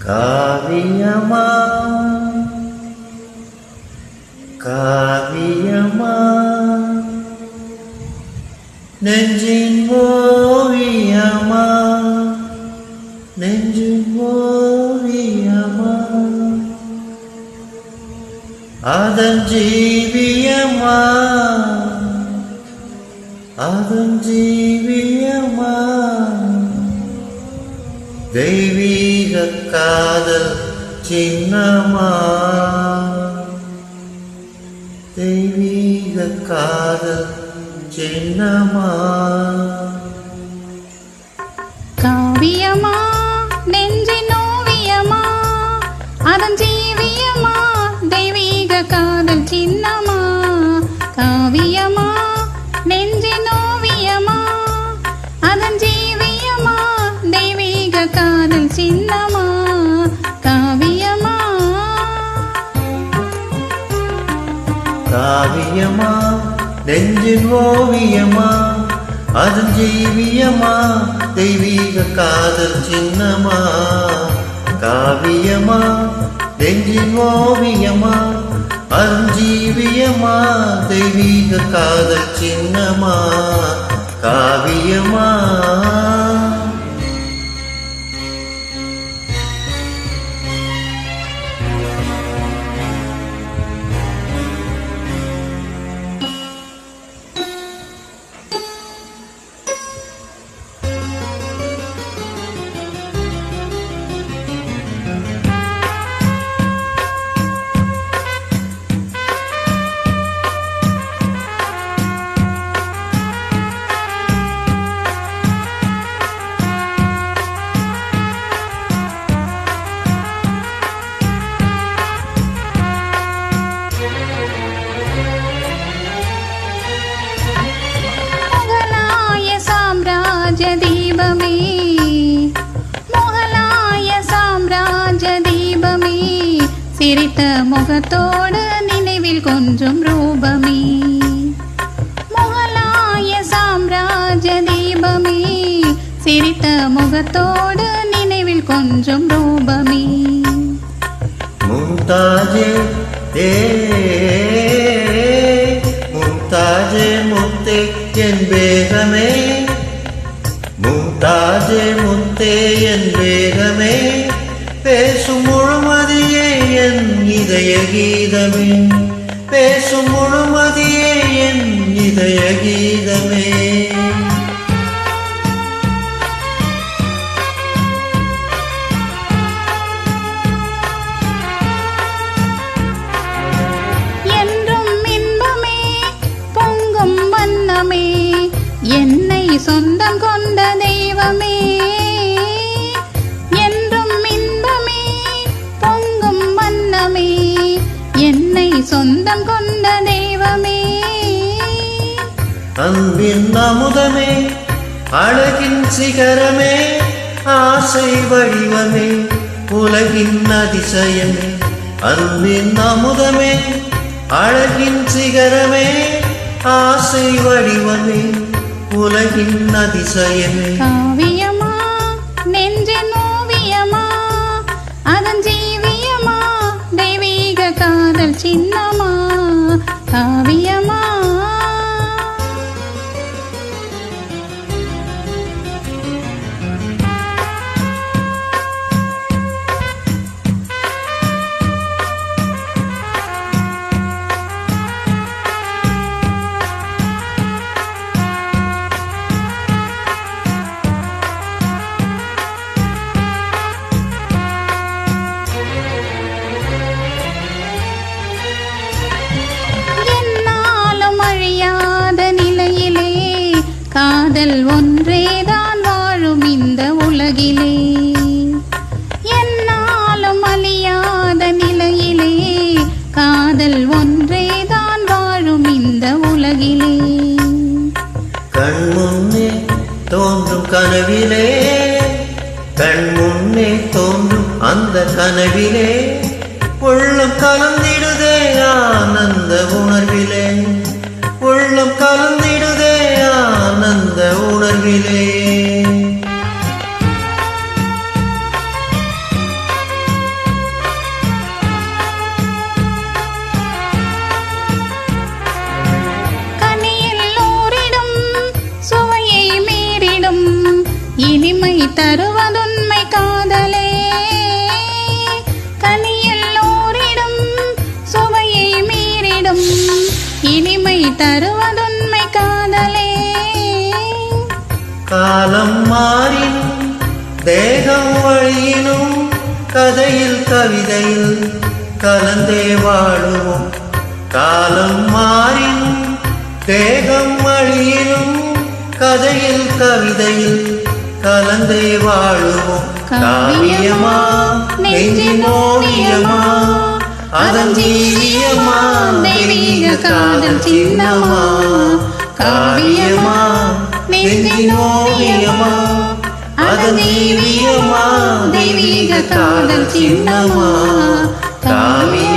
காவியமா காவியமா நெஞ்சின் ஓவியமா நெஞ்சின் ஓவியமா அதன் ஜீவியமா அதன் ஜீவியமா தெய்வீக காதல் சின்னமா தெய்வீக காதல் சின்னமா காவியமா நெஞ்சின் ஓவியமா அதன் ஜீவியமா தெய்வீக காதல் சின்னமா காவியமா நெஞ்சின் ஓவியமா அதன் ஜீவியமா தெய்வீக காதல் சின்னமா காவியமா காவியமா நெஞ்சின் ஓவியமா அதன் ஜீவியமா தெய்வீக காதல் சின்னமா காவியமா நெஞ்சின் ஓவியமா அதன் ஜீவியமா தெய்வீக காதல் சின்னமா காவியமா தீபமே மொகலாய சாம்ராஜ தீபமே சிரித்த முகத்தோடு நினைவில் கொஞ்சம் ரூபமே மொகலாய சாம்ராஜ தீபமே சிரித்த முகத்தோடு நினைவில் கொஞ்சம் ரூபமே மும்தாஜே மும்தாஜே முத்தே என் பேகமே மும்தாஜே முத்தே என் வேகமே பேசும் முழுமதியே என் இதய கீதமே பேசும் முழுமதியே என் இதய கீதமே என்றும் இன்பமே பொங்கும் வண்ணமே என்னை சொந்தம் கொண்ட தெய்வமே என்றும் இன்பமே பொங்கும் வண்ணமே என்னை சொந்தம் கொண்ட தெய்வமே அன்பின் அமுதமே அழகின் சிகரமே ஆசை வடிவமே உலகின் அதிசயமே அன்பின் அமுதமே அழகின் சிகரமே ஆசை வடிவமே உலகின் அதிசயமே காவியமா நெஞ்சின் ஓவியமா அதன் ஜீவியமா தெய்வீக காதல் சின்னமா காவியமா காதல் ஒன்றேதான் வாழும் இந்த உலகிலே என்னாலும் அழியாத நிலையிலே காதல் ஒன்றேதான் வாழும் இந்த உலகிலே கண் முன்னே தோன்றும் கனவிலே கண் முன்னே தோன்றும் அந்த கனவிலே உள்ளம் கலந்திடுதே ஆனந்த உணர்விலே உள்ளம் கலந்திடுதே ஆனந்த உணர்விலே தருவதுண்மை காதலே கனியில் ஓரிடும் சுவையை மீறிடும் இனிமை தருவதுண்மை காதலே காலம் மாறினும் தேகம் வழியினும் கதையில் கவிதையில் கலந்தே வாழுவோம் காலம் மாறினும் தேகம் வழியினும் கதையில் கவிதையில் கலந்தே வாழுவோம் காவியமா நெஞ்சின் ஓவியமா அதன் ஜீவியமா தெய்வீக காதல் சின்னமா காவியமா நெஞ்சின் ஓவியமா அதன் ஜீவியமா தெய்வீக காதல் சின்னமா காவிய